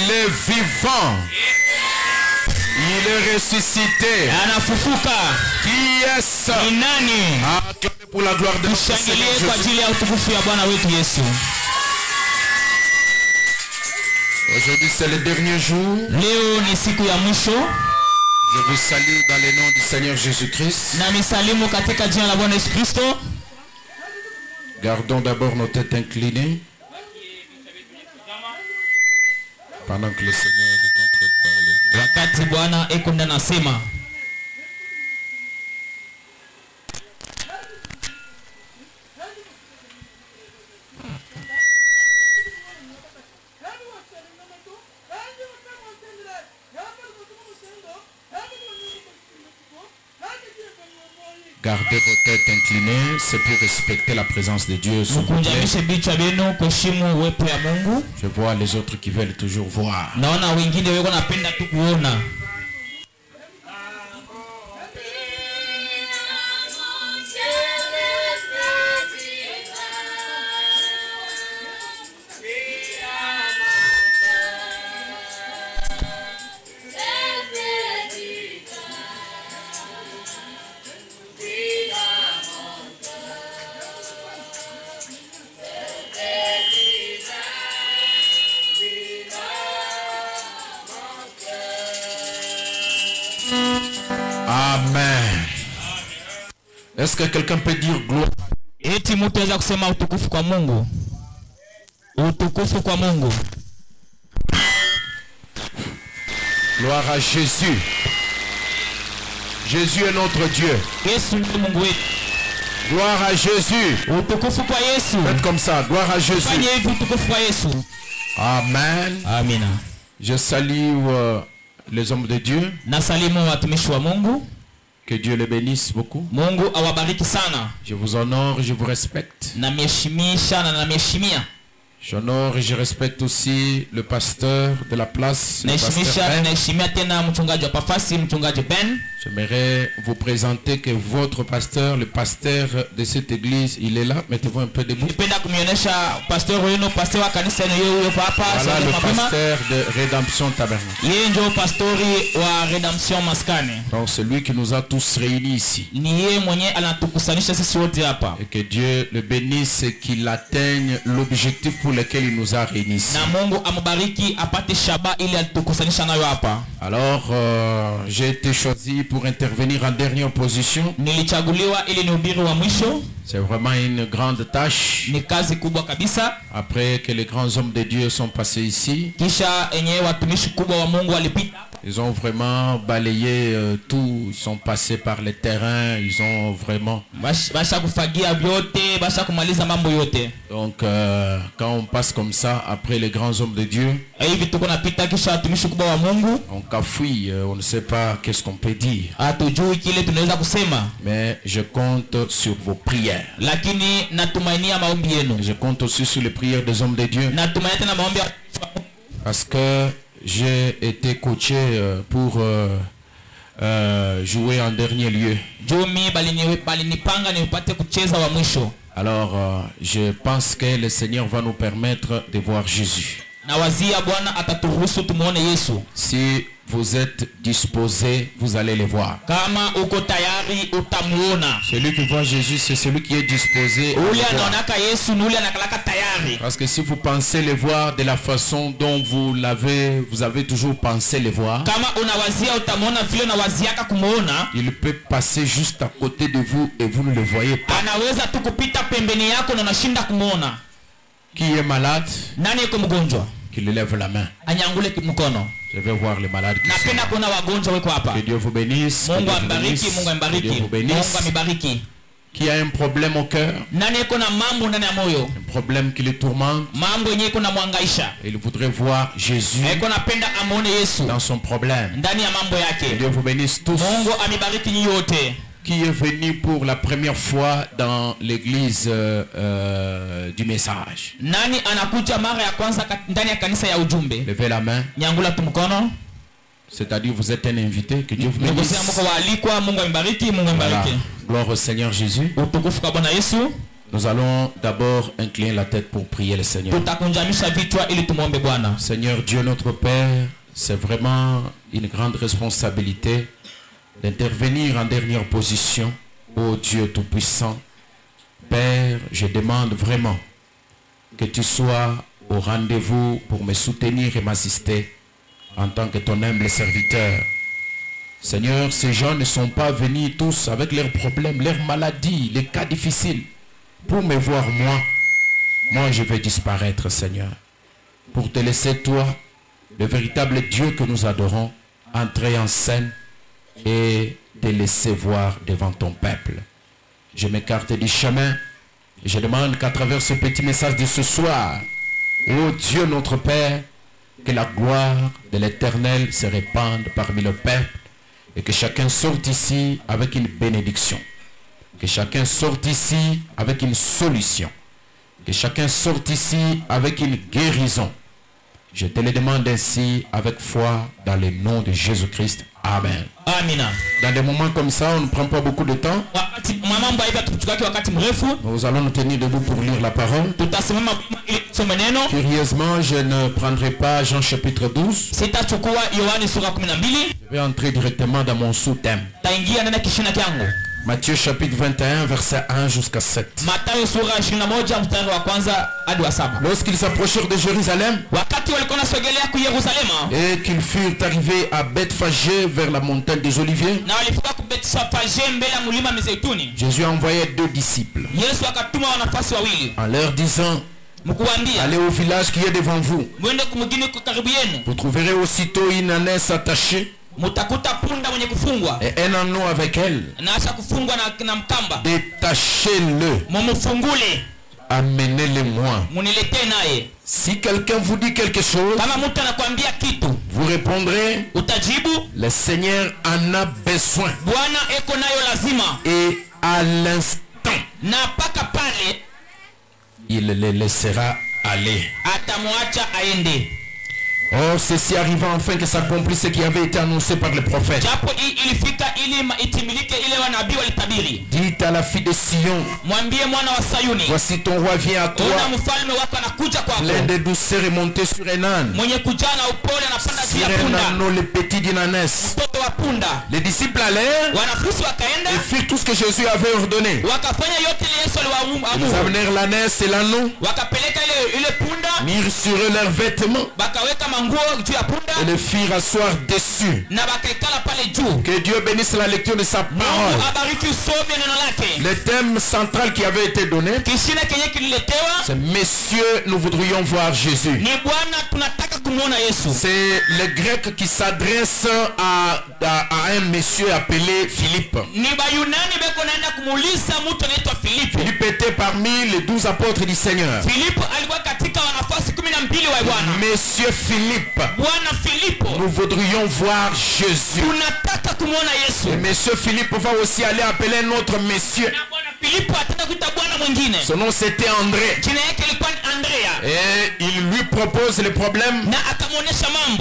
Il est vivant. Il est ressuscité. Qui est-ce? Acclamez pour la gloire de notre Seigneur Jésus. Aujourd'hui c'est le dernier jour. Je vous salue dans le nom du Seigneur Jésus-Christ. Gardons d'abord nos têtes inclinées pendant que le Seigneur est en train de parler. Gardez vos têtes inclinées, c'est pour respecter la présence de Dieu. Je vois les autres qui veulent toujours voir. Amen. Est-ce que quelqu'un peut dire gloire? Gloire à Jésus. Jésus est notre Dieu. Gloire à Jésus. Faites comme ça. Gloire à Jésus. Amen. Amen. Je salue les hommes de Dieu. Que Dieu les bénisse beaucoup. Je vous honore, je vous respecte. J'honore et je respecte aussi le pasteur de la place, le pasteur Ben. J'aimerais vous présenter que votre pasteur, le pasteur de cette église, il est là. Mettez-vous un peu debout. Voilà le pasteur de Rédemption Tabernacle. Donc c'est lui qui nous a tous réunis ici. Et que Dieu le bénisse et qu'il atteigne l'objectif pour lequel il nous a réunis ici. Alors j'ai été choisi pour intervenir en dernière position. C'est vraiment une grande tâche. Après que les grands hommes de Dieu sont passés ici, ils ont vraiment balayé tout. Ils sont passés par les terrains. Ils ont vraiment... Donc quand on passe comme ça après les grands hommes de Dieu, on cafouille, on ne sait pas qu'est-ce qu'on peut dire. Mais je compte sur vos prières. Je compte aussi sur les prières des hommes de Dieu. Parce que j'ai été coaché pour jouer en dernier lieu. Alors je pense que le Seigneur va nous permettre de voir Jésus. Si vous êtes disposé, vous allez le voir. Celui qui voit Jésus, c'est celui qui est disposé à le voir. Parce que si vous pensez le voir de la façon dont vous avez toujours pensé le voir, il peut passer juste à côté de vous et vous ne le voyez pas. Qui est malade? Qu'il lève la main. Je vais voir les malades qui sont. Que Dieu vous bénisse. Que Dieu vous bénisse. Qui a un problème au cœur, un problème qui le tourmente, il voudrait voir Jésus dans son problème. Que Dieu vous bénisse tous. Qui est venu pour la première fois dans l'église du message? Levez la main. C'est-à-dire vous êtes un invité. Que Dieu vous bénisse. Voilà. Gloire au Seigneur Jésus. Nous allons d'abord incliner la tête pour prier le Seigneur. Seigneur Dieu notre Père, c'est vraiment une grande responsabilité d'intervenir en dernière position. Ô Dieu Tout-Puissant, Père, je demande vraiment que tu sois au rendez-vous pour me soutenir et m'assister en tant que ton humble serviteur. Seigneur, ces gens ne sont pas venus tous avec leurs problèmes, leurs maladies, les cas difficiles pour me voir moi. Moi, je vais disparaître, Seigneur, pour te laisser toi, le véritable Dieu que nous adorons, entrer en scène et te laisser voir devant ton peuple. Je m'écarte du chemin et je demande qu'à travers ce petit message de ce soir, ô Dieu notre Père, que la gloire de l'Éternel se répande parmi le peuple et que chacun sorte ici avec une bénédiction. Que chacun sorte ici avec une solution. Que chacun sorte ici avec une guérison. Je te le demande ainsi avec foi dans le nom de Jésus-Christ. Amen. Amen. Dans des moments comme ça, on ne prend pas beaucoup de temps. Nous allons nous tenir debout pour lire la parole. Curieusement, je ne prendrai pas Jean chapitre 12. Je vais entrer directement dans mon sous-thème. Matthieu chapitre 21, verset 1 jusqu'à 7. Lorsqu'ils s'approchèrent de Jérusalem et qu'ils furent arrivés à Bethphagée vers la montagne des Oliviers, Jésus envoyait 2 disciples en leur disant: allez au village qui est devant vous. Vous trouverez aussitôt une ânesse attachée et un anneau avec elle. Détachez-le. Amenez-le-moi. Si quelqu'un vous dit quelque chose, vous répondrez: le Seigneur en a besoin. Et à l'instant, il le laissera aller. Or, ceci arriva enfin que s'accomplisse ce qui avait été annoncé par le prophète. Dites à la fille de Sion: voici ton roi vient à toi, plein de douceur et monté sur un âne, sur un anneau le petit d'une ânesse. Les disciples allèrent et firent tout ce que Jésus avait ordonné. Ils amenèrent l'ânesse et l'anneau, mirent sur eux leurs vêtements et les firent asseoir dessus. Que Dieu bénisse la lecture de sa parole. Le thème central qui avait été donné, c'est: messieurs, nous voudrions voir Jésus. C'est le grec qui s'adresse à un monsieur appelé Philippe. Philippe était parmi les 12 apôtres du Seigneur. Monsieur Philippe, nous voudrions voir Jésus. Et monsieur Philippe va aussi aller appeler un autre monsieur. Son nom c'était André. Et il lui propose le problème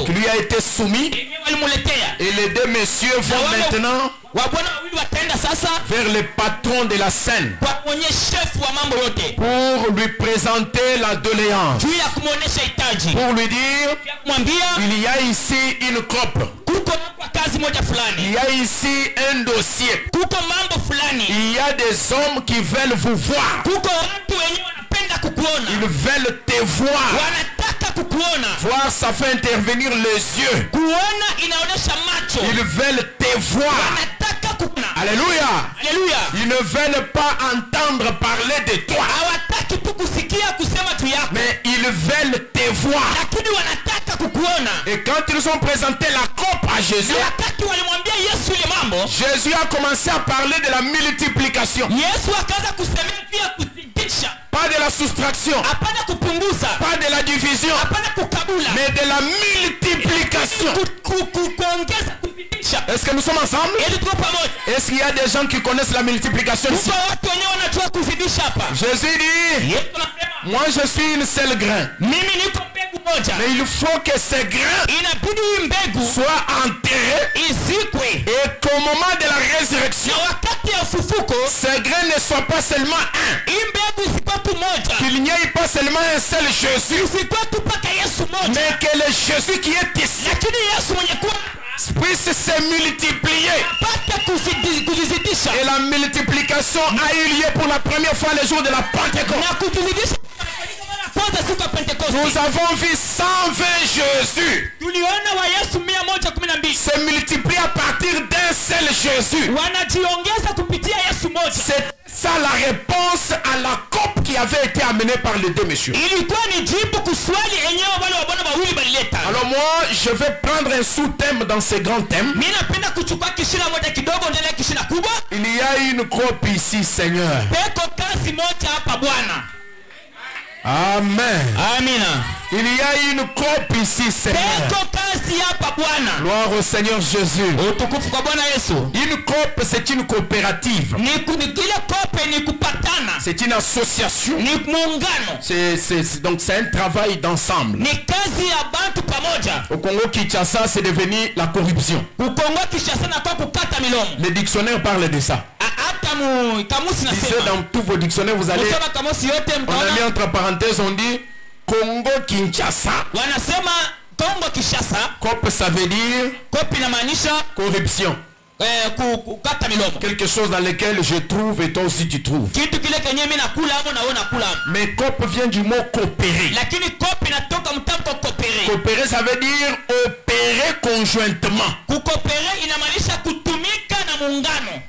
qui lui a été soumis. Et les 2 messieurs vont maintenant vers le patron de la scène pour lui présenter la doléance, pour lui dire: il y a ici une couple, il y a ici un dossier, il y a des hommes qui veulent vous voir, ils veulent te voir. Voir, ça fait intervenir les yeux. Ils veulent te voir. Alléluia. Ils ne veulent pas entendre parler de toi, mais ils veulent te voir. Et quand ils ont présenté la coupe à Jésus, Jésus a commencé à parler de la multiplication. Pas de la soustraction, pas de la division, mais de la multiplication. Est-ce que nous sommes ensemble? Est-ce qu'il y a des gens qui connaissent la multiplication ici? Jésus dit: Moi je suis une seule grain. Mais il faut que ces grains soient enterrés et qu'au moment de la résurrection, ces grains ne soient pas seulement un. Qu'il n'y ait pas seulement un seul Jésus, mais que le Jésus qui est ici puisse se multiplier. Et la multiplication a eu lieu pour la première fois le jour de la Pentecôte. Nous avons vu 120 Jésus se multiplier à partir d'un seul Jésus. C'est ça la réponse à la coupe qui avait été amenée par les deux messieurs. Alors moi, je vais prendre un sous-thème dans ce grand thème. Il y a une coupe ici, Seigneur. Amen. Amina. Il y a une coupe ici, Seigneur. Gloire au Seigneur Jésus. Une coupe, c'est une coopérative. C'est une association. Donc c'est un travail d'ensemble. Au Congo Kinshasa, c'est devenu la corruption. Le dictionnaire parle de ça. Disons dans tous vos dictionnaires, vous allez, on a mis entre parenthèses, on dit Congo Kinshasa. Cop, ça veut dire corruption. Quelque chose dans lequel je trouve et toi aussi tu trouves. Mais cop vient du mot coopérer. Coopérer, ça veut dire opérer conjointement.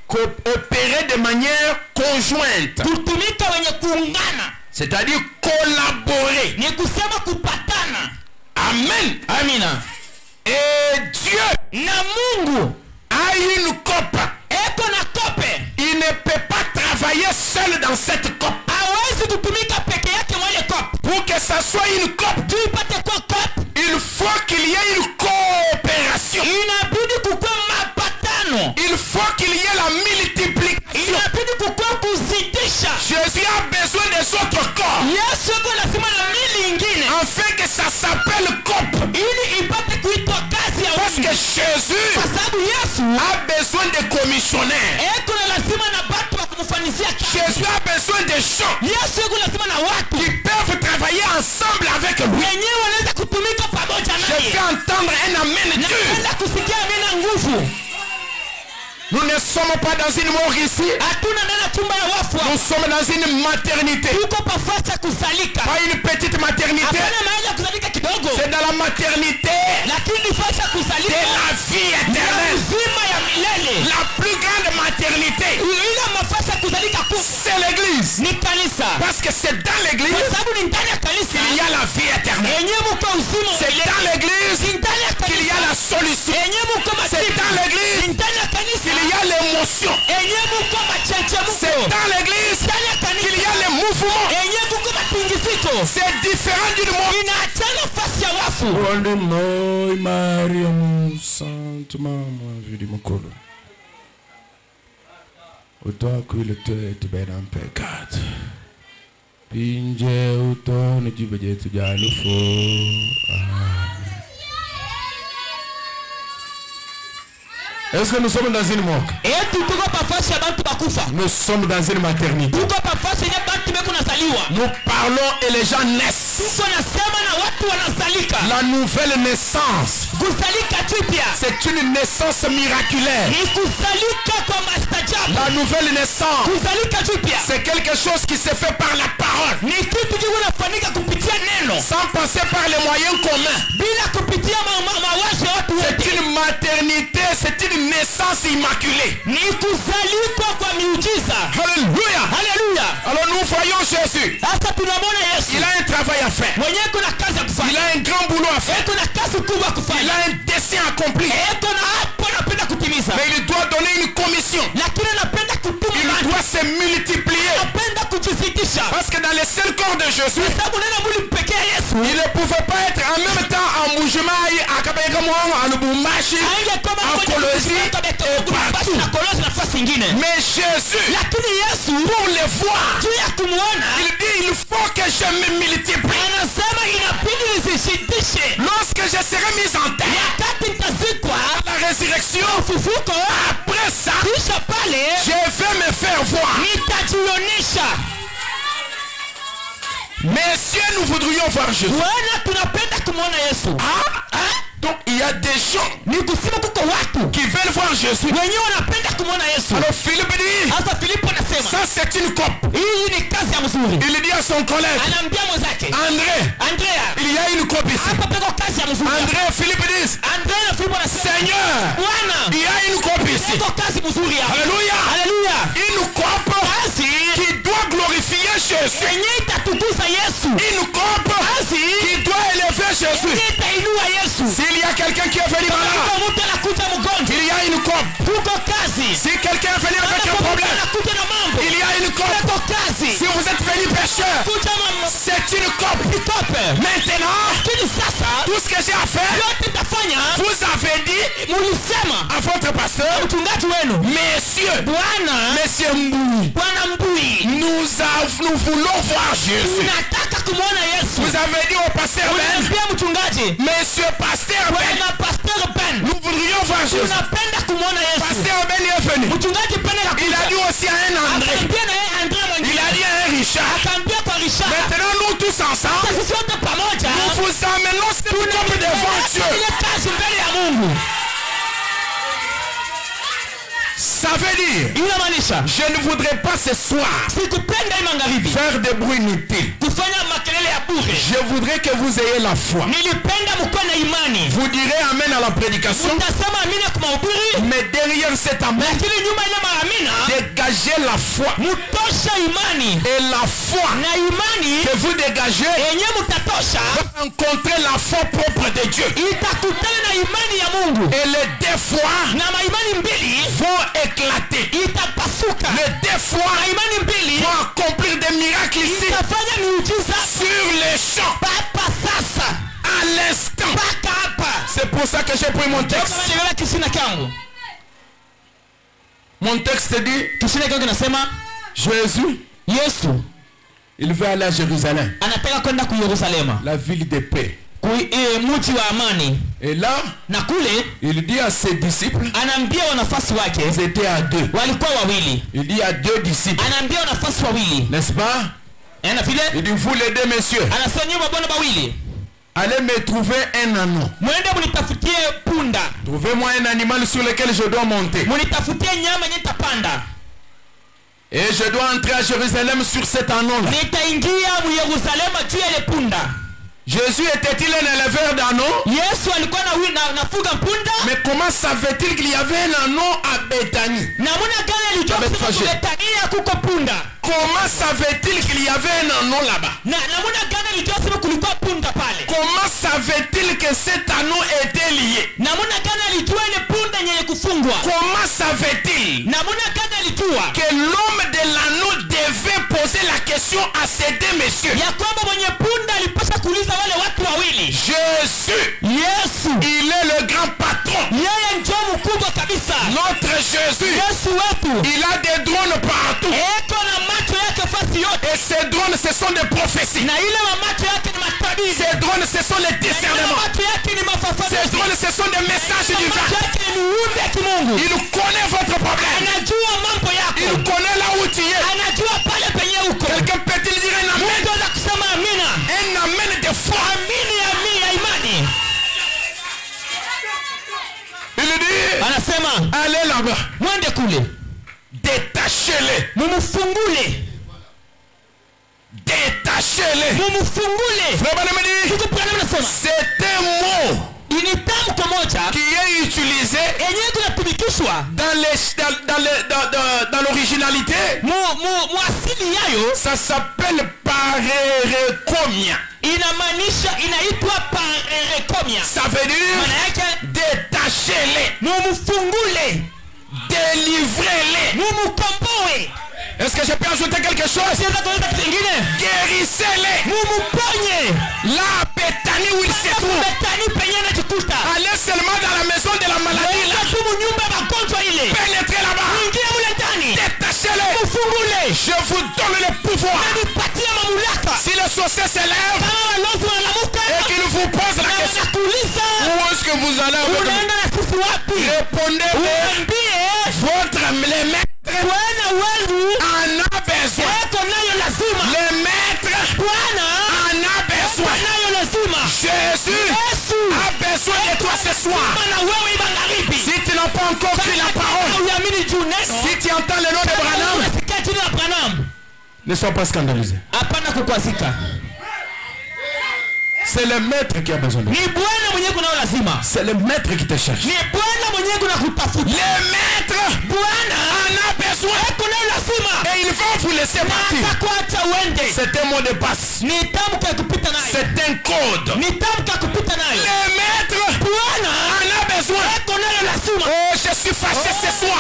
Opérer de manière conjointe. C'est-à-dire collaborer. Amen. Amina. Et Dieu a une coupe. Il ne peut pas travailler seul dans cette coupe. Pour que ça soit une coupe, il faut qu'il y ait une coopération. Il faut qu'il y ait la multiplication. Jésus a besoin des autres corps. Afin que ça s'appelle coupe. Parce que Jésus a besoin de commissionnaires. Jésus a besoin de gens qui peuvent travailler ensemble avec lui. Je vais entendre un amen Dieu. Nous ne sommes pas dans une mort ici. Nous sommes dans une maternité. Pas une petite maternité. C'est dans la maternité de la vie éternelle. La plus grande maternité, c'est l'église. Parce que c'est dans l'église qu'il y a la vie éternelle. C'est dans l'église qu'il y a la solution. C'est dans l'église qu'il y a l'émotion. C'est dans l'église qu'il y a le mouvement. C'est différent d'une mort. Est-ce que nous sommes dans une morgue? Nous sommes dans une maternité. Nous parlons et les gens naissent. La nouvelle naissance, c'est une naissance miraculeuse. La nouvelle naissance, c'est quelque chose qui se fait par la parole, sans passer par les moyens communs. C'est une maternité, c'est une naissance immaculée. Alléluia. Alléluia. Alors nous voyons Jésus. Il a un travail à faire. Il a un grand boulot à faire. Il a un dessein accompli. Mais il doit donner une commission. Il doit se multiplier. Parce que dans le seul corps de Jésus, il ne pouvait pas être en même temps en mouvement à Kabekamoang, à Lubumbashi, en Colosie et partout. Mais Jésus, pour le voir, il dit il faut que je me multiplie. Lorsque je serai mis en terre, la résurrection, après ça, je vais me faire voir. Messieurs, nous voudrions voir Jésus. Donc il y a des gens qui veulent voir Jésus. Alors Philippe dit, ça c'est une coupe. Il dit à son collègue, André, il y a une coupe ici. André, Philippe dit, Seigneur, il y a une coupe ici. Alléluia. Une coupe qui doit glorifier Jésus. Une coupe qui doit élever Jésus. S'il y a quelqu'un qui est venu malade, il y a une coupe. Si quelqu'un est venu avec un problème, il y a une coupe. Si vous êtes venu pécheur, c'est une coupe. Maintenant, tout ce que j'ai à faire, vous avez dit à votre pasteur, Messieurs Mboui, nous voulons voir Jésus. Vous avez dit au pasteur Ben, Monsieur Pasteur Ben, nous voudrions voir Jésus. Pasteur Ben est venu. Il a dit aussi à un André. Il a dit à un Richard. Maintenant nous tous ensemble, nous vous amenons cette coupe devant Dieu. Ça veut dire, je ne voudrais pas ce soir faire des bruits inutiles. Je voudrais que vous ayez la foi. Vous direz amen à la prédication. Mais derrière cet amen, dégagez la foi. Et la foi que vous dégagez va rencontrer la foi propre de Dieu. Et les deux fois vont éclater. Les deux fois vont accomplir des miracles ici. Sur les champs. À l'instant. C'est pour ça que j'ai pris mon texte. Mon texte dit, Jésus, il veut aller à Jérusalem, la ville de paix. Et là, il dit à ses disciples, ils étaient à deux. Il dit à deux disciples, n'est-ce pas? Il dit, vous les deux messieurs, allez me trouver un anneau. Trouvez-moi un animal sur lequel je dois monter. Et je dois entrer à Jérusalem sur cet anneau-là. Jésus était-il un éleveur d'anneaux? Mais comment savait-il qu'il y avait un anneau à Béthanie? Comment savait-il qu'il y avait un anneau là-bas? Comment savait-il que cet anneau était lié? Comment savait-il que l'homme de l'anneau devait poser la question à ces deux messieurs? Jésus, il est le grand patron. Notre Jésus, il a des drones partout. Et ces drones, ce sont des prophéties. Ces drones, ce sont les discernements. Ces drones, ce sont des messages divins. Il connaît votre problème. Il connaît là où tu es. Quelqu'un peut-il dire un amen? Un amen de foi. Il dit, allez là-bas. Détachez-les. Détachez-les. C'est un mot qui est utilisé dans l'originalité. Ça s'appelle parerekomia. Ça veut dire détachez-les, délivrez-les. Est-ce que je peux ajouter quelque chose? Guérissez-les. La Bethanie où il se trouve. Allez seulement dans la maison de la maladie là. Pénétrez là-bas. Détachez-les. Je vous donne le pouvoir. Si le sorcier s'élève et qu'il vous pose la question, où est-ce que vous allez? Répondez, votre les maîtres en a besoin. Les maîtres en a besoin. Jésus a besoin de toi ce soir. Si tu n'as pas encore pris la parole, si tu entends le nom de Branham, ne sois pas scandalisé. C'est le maître qui a besoin de toi. C'est le maître qui te cherche. Le maître en a besoin. Et il va vous laisser partir. C'est un mot de passe. C'est un code. Le maître en a besoin. Oh, je suis fâché ce soir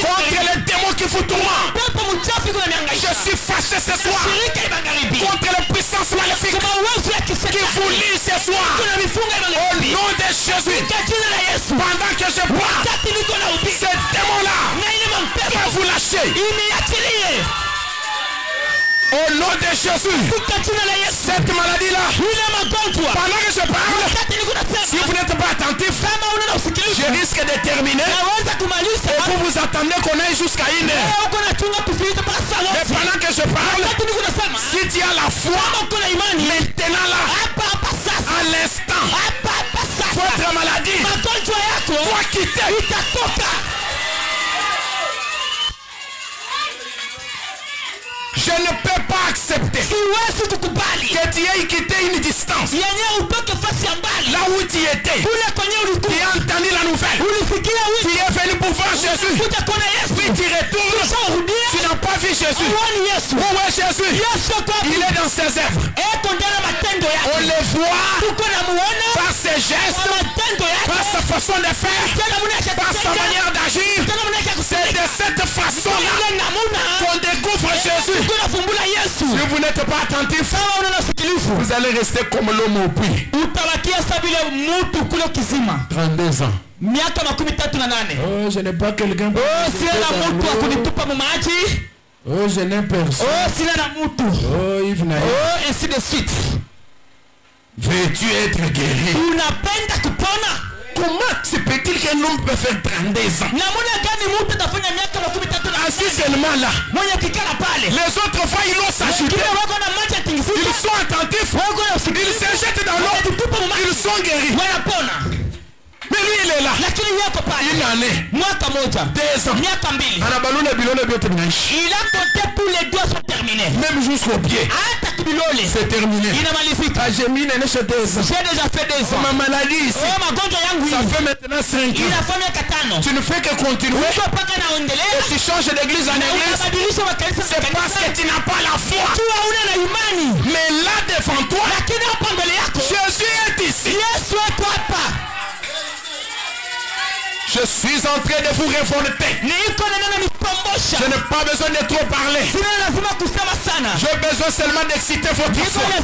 contre les démons qui vous tourmentent. Je suis fâché ce soir contre les puissances maléfiques qui vous lient ce soir. Au nom de Jésus, pendant que je parle, ces démons-là doivent vous lâcher. Au nom de Jésus, cette maladie-là, pendant que je parle, si vous n'êtes pas attentif, je risque de terminer et vous vous attendez qu'on aille jusqu'à 1 heure. Mais pendant que je parle, si tu as la foi, maintenant là, à l'instant, votre maladie doit quitter. Je ne peux pas accepter que tu aies quitté une distance. Là où tu étais, tu as entendu la nouvelle. Tu es venu pour voir Jésus. Puis tu retournes. Tu n'as pas vu Jésus. Où est Jésus? Il est dans ses œuvres. On le voit par ses gestes, par sa façon de faire, par sa manière d'agir. C'est de cette façon-là qu'on découvre Jésus. Si vous n'êtes pas attentif, vous allez rester comme l'homme au puits. 32 ans. Oh, je n'ai pas quelqu'un. Oh, je n'ai personne. Oh, Yves Naïf. Oh, ainsi de suite. Veux-tu être guéri? Comment se peut-il qu'un homme peut faire 32 ans? Assis seulement là. Les autres fois ils l'ont s'ajouté. Ils sont attentifs. Ils se jettent dans l'eau. Ils sont guéris. Mais lui il est là. Une année. 2 ans. Il a compté pour les doigts sont terminés. Même jusqu'au pied. C'est terminé. J'ai mis j'ai déjà fait 2 ans. Ma maladie ici. Ça fait maintenant 5 ans. Tu ne fais que continuer. Et tu changes d'église en église. C'est parce que tu n'as pas la foi. Mais là devant toi, Jésus est ici. Je suis en train de vous révolter. Je n'ai pas besoin de trop parler. J'ai besoin seulement d'exciter votre foi. J'ai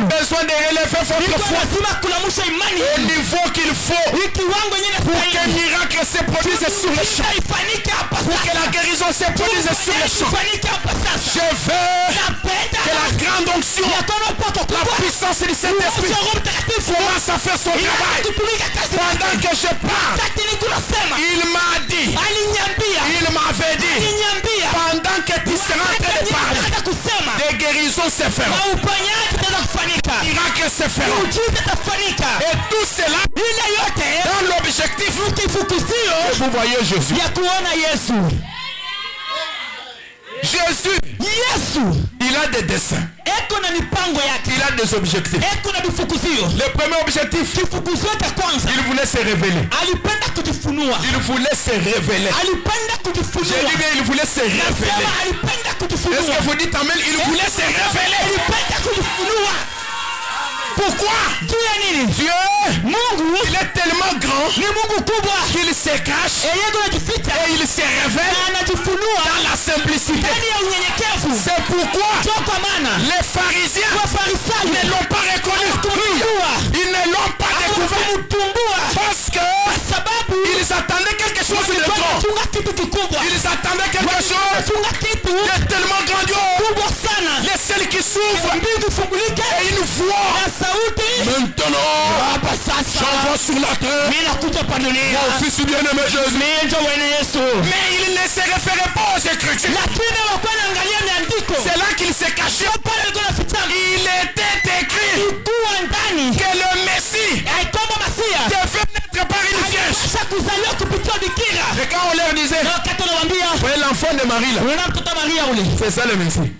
besoin de relever votre foi au niveau qu'il faut pour qu'un miracle se produise sur le champ. Pour que la guérison se produise sur le champ. Je veux que la grande onction, la puissance du Saint-Esprit commence à faire son travail. Pendant que je parle, il m'a dit, il m'avait dit, pendant que tu seras en train de parler, des guérisons se feront, miracles se feront, et tout cela dans l'objectif que vous voyez Jésus. Jésus, il a des desseins. Il a des objectifs. Le premier objectif, il voulait se révéler. Il voulait se révéler. J'ai dit bien, il voulait se révéler. Est-ce que vous dites amen? Il voulait se révéler. Pourquoi? Dieu, il est tellement grand grand qu'il se cache et il se révèle dans la simplicité. C'est pourquoi les pharisiens ne l'ont pas reconnu. Ils ne l'ont pas découvert parce que ils attendaient quelque chose de grand. Ils attendaient quelque chose de tellement grandiose. Les ciels qui s'ouvrent et une voix. Maintenant, j'envoie sur la terre mon fils bien-aimé Jésus. Mais il ne se référait pas aux Écritures. C'est là qu'il s'est caché. Il était écrit que le Messie devait naître par une vierge. Et quand on leur disait, voyez l'enfant de Marie là, c'est ça le Messie.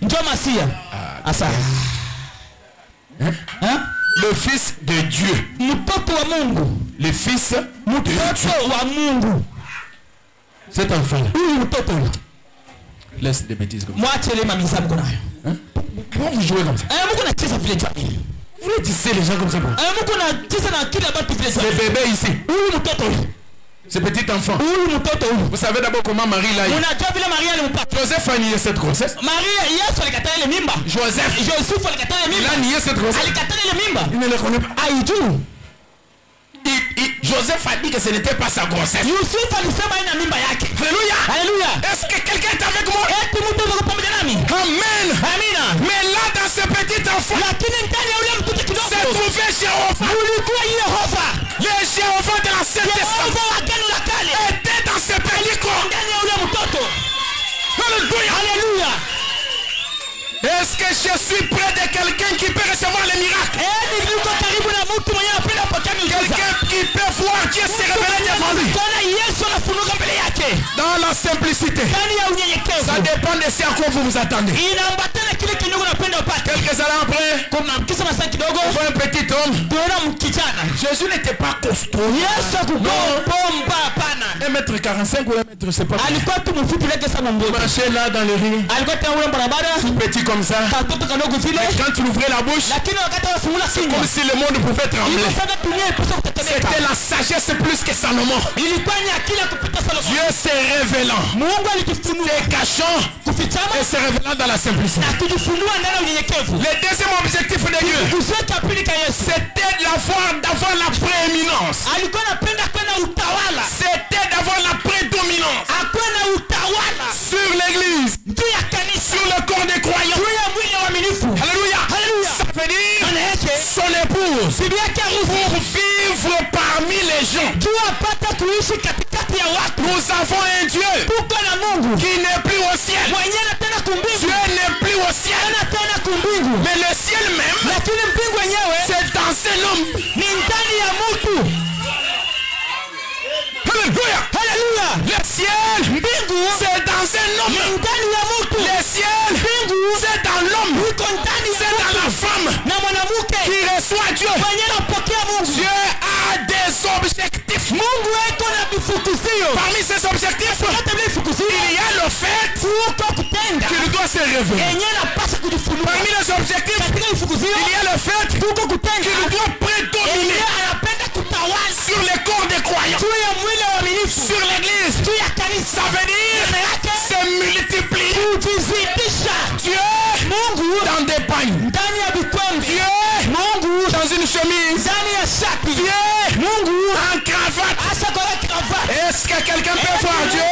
Le fils de Dieu. Le fils de Dieu. Cet enfant là. Laisse des bêtises comme ça. Pourquoi vous jouez comme ça? Vous voulez tisser les gens comme ça? Le bébé ici. Ce petit enfant. Vous savez d'abord comment Marie l'a eu. Joseph a nié cette grossesse. Joseph, il a nié cette grossesse. Il ne le connaît pas. Joseph a dit que ce n'était pas sa grossesse. Alléluia. Est-ce que quelqu'un est avec moi? Amen. Mais là dans ce petit enfant s'est trouvé Jéhovah. Le Jéhovah de l'Ancien Testament était dans ce petit corps. Alléluia. Est-ce que je suis près de quelqu'un qui peut recevoir les miracles? Quelqu'un qui peut voir Dieu se révéler devant lui. Dans la simplicité. Ça dépend de ce à quoi vous vous attendez. Quelques années après, on voit un petit homme. Jésus n'était pas costaud. 1m45 ou 1m, je ne sais pas. Il marchait là dans les rues. Petit comme ça. Quand tu ouvrais la bouche, c'est comme si le monde pouvait trembler. C'était la sagesse plus que Salomon. Dieu s'est révélant, s'est cachant et se révélant dans la simplicité. Le deuxième objectif de Dieu, c'était d'avoir la prééminence. C'était d'avoir la prédominance sur l'église, sur le corps des croyants. Alléluia. Ça veut dire son épouse pour vivre parmi les gens. Nous avons un Dieu qui n'est plus au ciel. Dieu n'est plus au ciel. Mais le ciel même, c'est dans un homme. Alléluia. Le ciel, c'est dans un homme. Le ciel, c'est dans l'homme. C'est dans la femme qui reçoit Dieu. Dieu a des objectifs. Parmi ces objectifs, il y a le fait qu'il doit se révéler. Parmi les objectifs, il y a le fait qu'il doit prédominer sur les corps des croyants, sur l'église. Ça veut dire se multiplier. Dieu dans des pagnes, Dieu dans une chemise, Dieu en cravate. Est-ce que quelqu'un peut voir Dieu?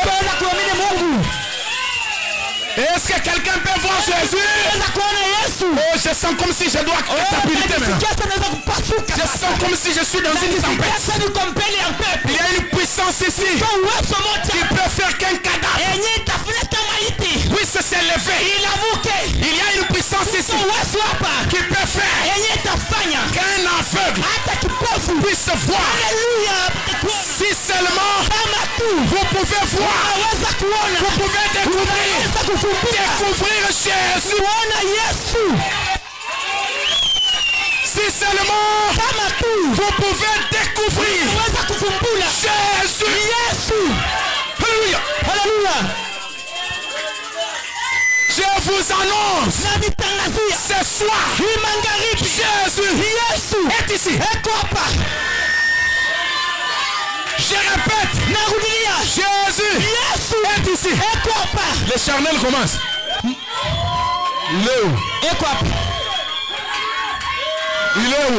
Est-ce que quelqu'un peut voir Jésus? Oh, je sens comme si je dois catapulter maintenant. Je sens comme si je suis dans une tempête. Il y a une puissance ici qui peut faire qu'un cadavre puisse s'élever. Il y a une puissance ici qui peut faire qu'un aveugle puisse voir. Si seulement vous pouvez voir, vous pouvez découvrir Jésus. Si seulement vous pouvez découvrir Jésus. Alléluia. Je vous annonce ce soir, Jésus est ici. Jésus est ici. Le charnel commence. Il est où? Il est où?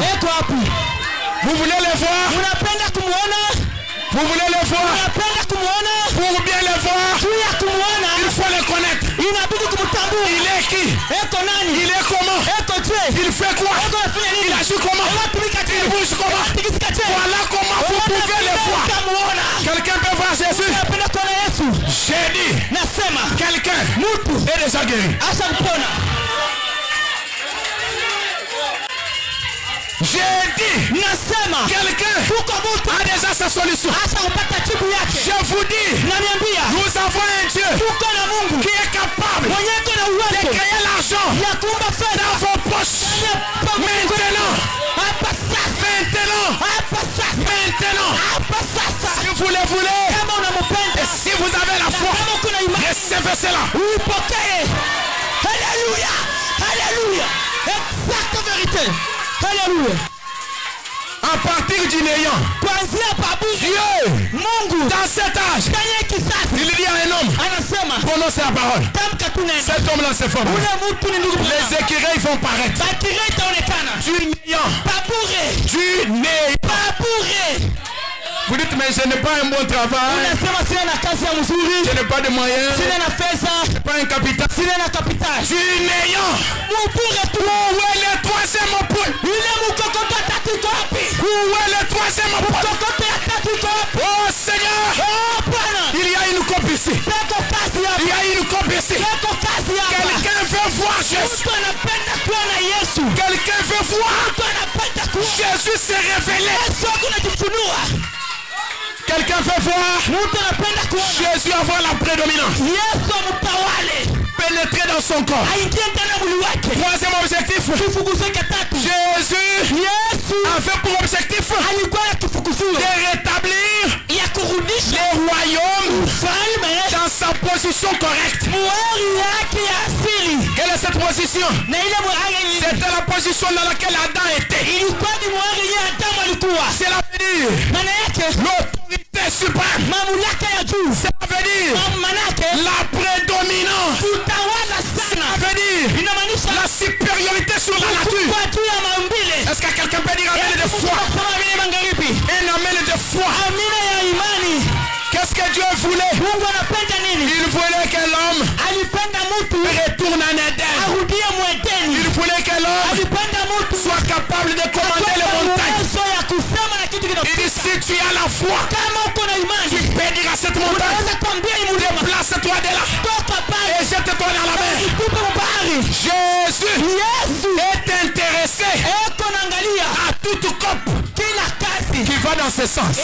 Vous voulez les voir? Vous voulez les voir? Pour bien les voir, il faut les connaître. Il est qui? Il est comment? Il fait quoi? Il agit comment? Il bouge comment? Voilà comment vous pouvez les voir. Quelqu'un peut voir Jésus? J'ai dit, quelqu'un est déjà guéri. J'ai dit, quelqu'un a déjà sa solution. Je vous dis, nous avons un Dieu qui est capable de créer l'argent dans vos poches. Maintenant, si vous le voulez, et si vous avez la foi, recevez cela. Alléluia, alléluia, exacte vérité. Alléluia. À partir du néant, Dieu, dans cet âge, il dit à un homme, prononce la parole. Cet homme-là se forme. Les écureuils vont paraître. Du néant. Du néant. Vous dites, mais je n'ai pas un bon travail. Je n'ai pas de moyens. Je n'ai pas un capital. Du néant. Où est le troisième point? Où est le troisième point? Oh Seigneur, il y a une coupe ici. Il y a une coupe ici. Quelqu'un veut voir Jésus. Quelqu'un veut voir Jésus se révéler. Quelqu'un veut voir Jésus avoir la prédominance. Pénétrer dans son corps. Troisième objectif. Jésus avait pour objectif de rétablir les royaumes dans sa position correcte. Quelle est cette position? C'était la position dans laquelle Adam était. C'est l'avenir. L'autorité suprême. Ça veut dire la prédominance. Ça veut dire la supériorité sur la nature. Est-ce que quelqu'un peut dire amen de foi? Un amen de foi. Qu'est-ce que Dieu voulait? Il voulait que l'homme retourne en Éden. Il voulait que l'homme soit capable de commander les montagnes. Il dit, si tu as la foi, tu peux dire à cette montagne, déplace-toi de là et jette-toi dans la mer. Jésus est intéressé à toute coupe qui va dans ce sens.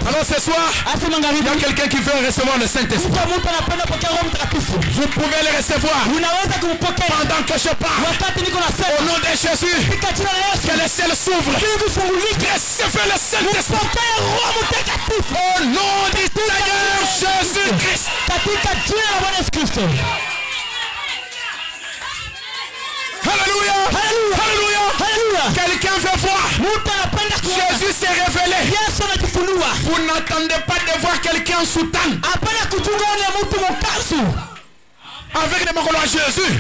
Alors ce soir, il y a quelqu'un qui veut recevoir le Saint-Esprit. Vous pouvez le recevoir pendant que je parle. Au nom de Jésus, que le ciel s'ouvre. Recevez le Saint-Esprit. Au nom du Seigneur Jésus-Christ. Alléluia. Alléluia. Quelqu'un veut voir Jésus s'est révélé. Vous n'attendez pas de voir quelqu'un sous soutane avec le mot de Jésus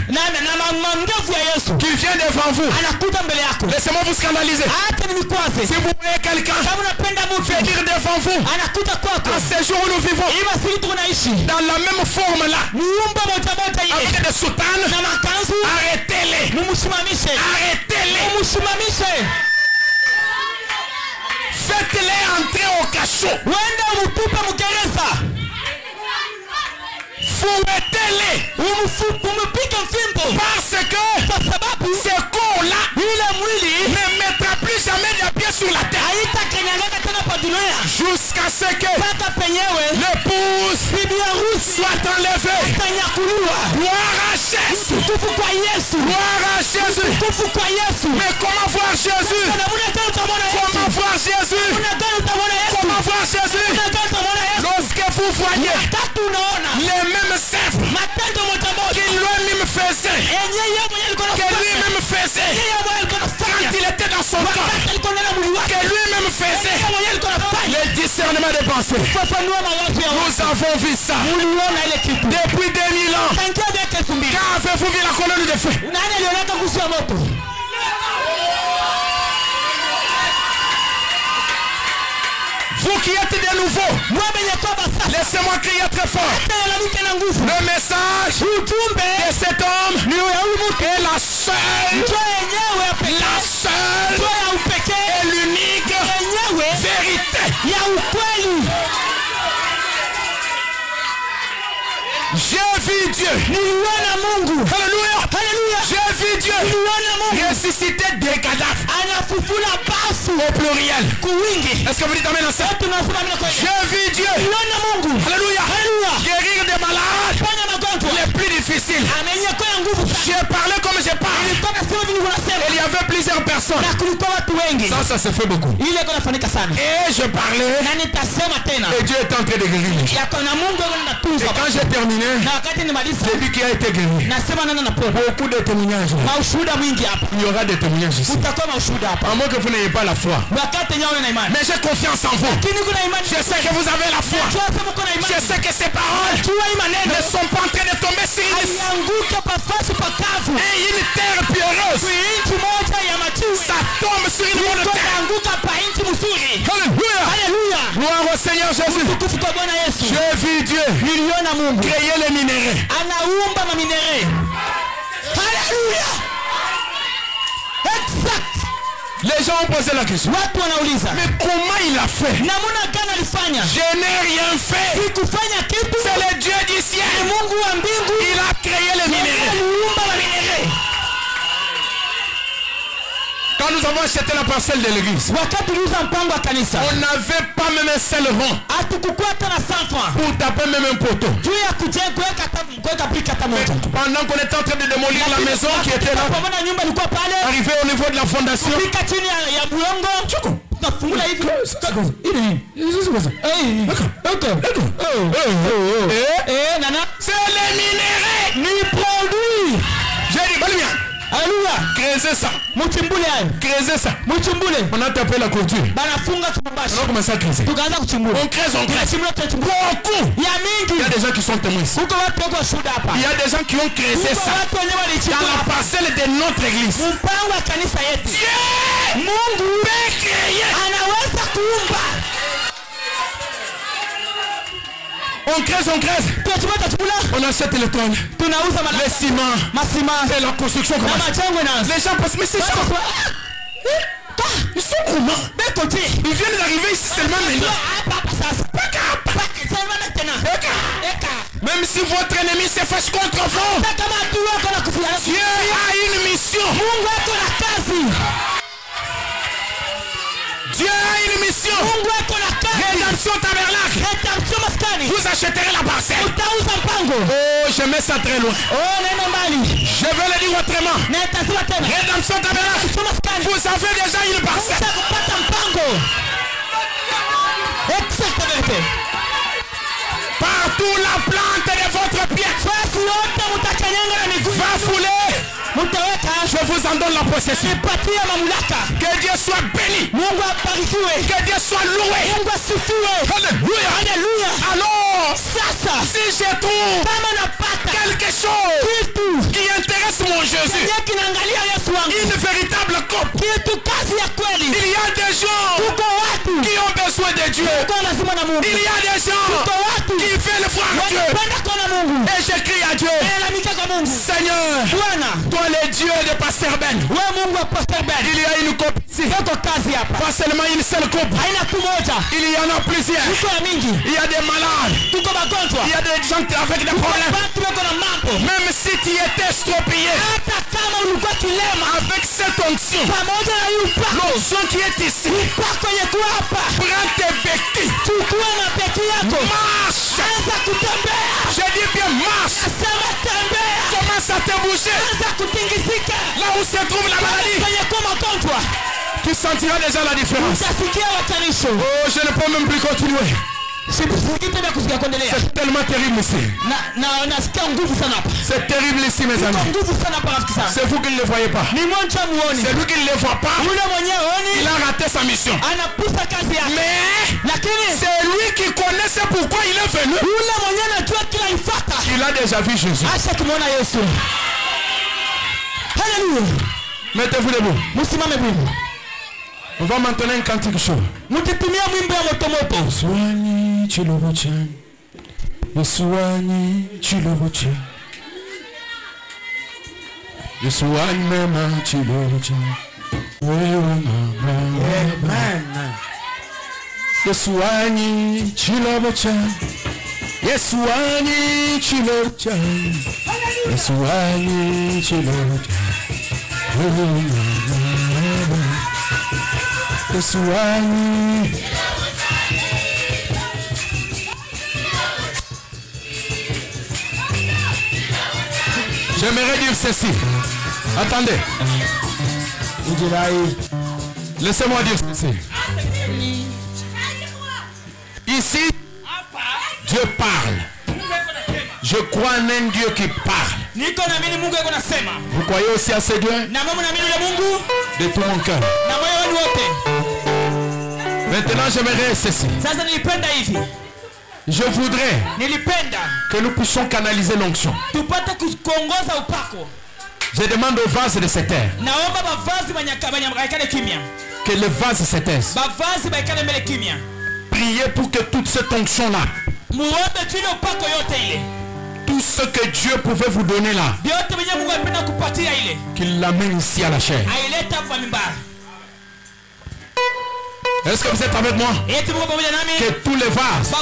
qui vient devant vous. Laissez-moi vous scandaliser. Si vous voyez quelqu'un venir devant vous à ce jour où nous vivons dans la même forme là avec des soutanes, arrêtez-les. Arrêtez-les. Faites-les entrer au cachot. Fouettez-les. Parce que ce corps-là ne mettra plus jamais de pied sur la terre jusqu'à ce que l'épouse soit enlevée. Gloire à Jésus. Gloire à Jésus. Mais comment voir Jésus? Comment voir Jésus? Comment voir Jésus? Lorsque vous voyez les mêmes œuvres que lui-même faisait, quand il était dans son corps, que lui-même faisait, les discernement des pensées. Nous avons vu ça. Depuis 2000 ans. Quand avez-vous vu la colonne de feu? Vous qui êtes des nouveaux, laissez-moi crier très fort. Le message de cet homme est la seule et l'unique vérité. J'ai vu Dieu. Alléluia. J'ai vu Dieu ressusciter des cadavres. Au pluriel. Est-ce que vous dites amen à ça? J'ai vu Dieu. Alléluia. Guérir des malades les plus difficiles. J'ai parlé comme je parle. Il y avait plusieurs personnes. Ça se fait beaucoup. Et je parlais. Et Dieu est en train de guérir. Et quand j'ai terminé, j'ai dit qu'il a été guéri. Beaucoup de témoignages. Il y aura des témoignages ici. À moins que vous n'ayez pas la foi. Mais j'ai confiance en vous. Je sais que vous avez la foi. Je sais que ces paroles ne sont pas en train de tomber sur une terre pierreuse. Ça tombe sur une bonne terre. Alléluia. Gloire au Seigneur Jésus. J'ai vu Dieu créer les minéraux. Alléluia. Exact. Les gens ont posé la question. Mais comment il a fait? Je n'ai rien fait. C'est le Dieu du ciel. Il a créé les minéraux. Quand nous avons acheté la parcelle de l'église, on n'avait pas même un seul rond pour taper même un poteau. Pendant qu'on était en train de démolir la maison qui était là, arrivé au niveau de la fondation, c'est les minéraux ni produits. J'ai dit, bien. Alléluia. Créez ça. Créez ça. On a tapé la clôture. On a commencé à creuser. On crée. Beaucoup. Il y a des gens qui sont témoins. Il y a des gens qui ont créé ça dans la parcelle de notre église. Dieu peut créer. On crée. On achète le toile. Le ciment. C'est la construction. Les gens pensent, mais c'est ça. Ils sont comment? Ils viennent d'arriver ici seulement maintenant. Même si votre ennemi se fâche contre vous, Dieu a une mission. Dieu a une mission. Rédemption tabernacle. Vous achèterez la parcelle. Oh, je mets ça très loin. Je vais le dire autrement. Rédemption tabernacle. Vous avez déjà une parcelle. Partout la plante de votre pied va fouler. Je vous en donne la possession. Que Dieu soit béni. Que Dieu soit loué. Alléluia. Alors, si je trouve quelque chose qui intéresse mon Jésus, une véritable coupe, il y a des gens qui ont besoin de Dieu. Il y a des gens qui veulent voir Dieu. Et je crie à Dieu, Seigneur, toi le Dieu de Pasteur Ben, il y a une coupe ici. Pas seulement une seule coupe. Il y en a plusieurs. Il y a des malades. Il y a des gens avec des problèmes. Même si tu étais estropié, avec cette onction, l'onction qui est ici, prends tes béquilles, marche. Je dis bien marche. Commence à te bouger. Là où se trouve la maladie, tu sentiras déjà la différence. Oh, je ne peux même plus continuer. C'est tellement terrible ici. C'est terrible ici, mes amis. C'est vous qui ne le voyez pas. C'est lui qui ne le voit pas. Il a raté sa mission. Mais c'est lui qui connaît c'est pourquoi il est venu. Il a déjà vu Jésus. Alléluia. Mettez-vous debout. On va maintenant un cantique chaud. Yesuani chilobocha. Yesuani chilobocha. Yesuani mema chilobocha. Amen. Yesuani chilobocha. Yesuani chilobocha. Yesuani chilobocha. Yesuani. J'aimerais dire ceci. Attendez. Laissez-moi dire ceci. Ici, Dieu parle. Je crois en un Dieu qui parle. Vous croyez aussi à ce Dieu? De tout mon cœur. Maintenant, j'aimerais ceci. Je voudrais que nous puissions canaliser l'onction. Je demande au vase de cette terre que le vase s'éteisse. Priez pour que toute cette onction-là, tout ce que Dieu pouvait vous donner là, qu'il l'amène ici à la chair. Est-ce que vous êtes avec moi? Que tous les vases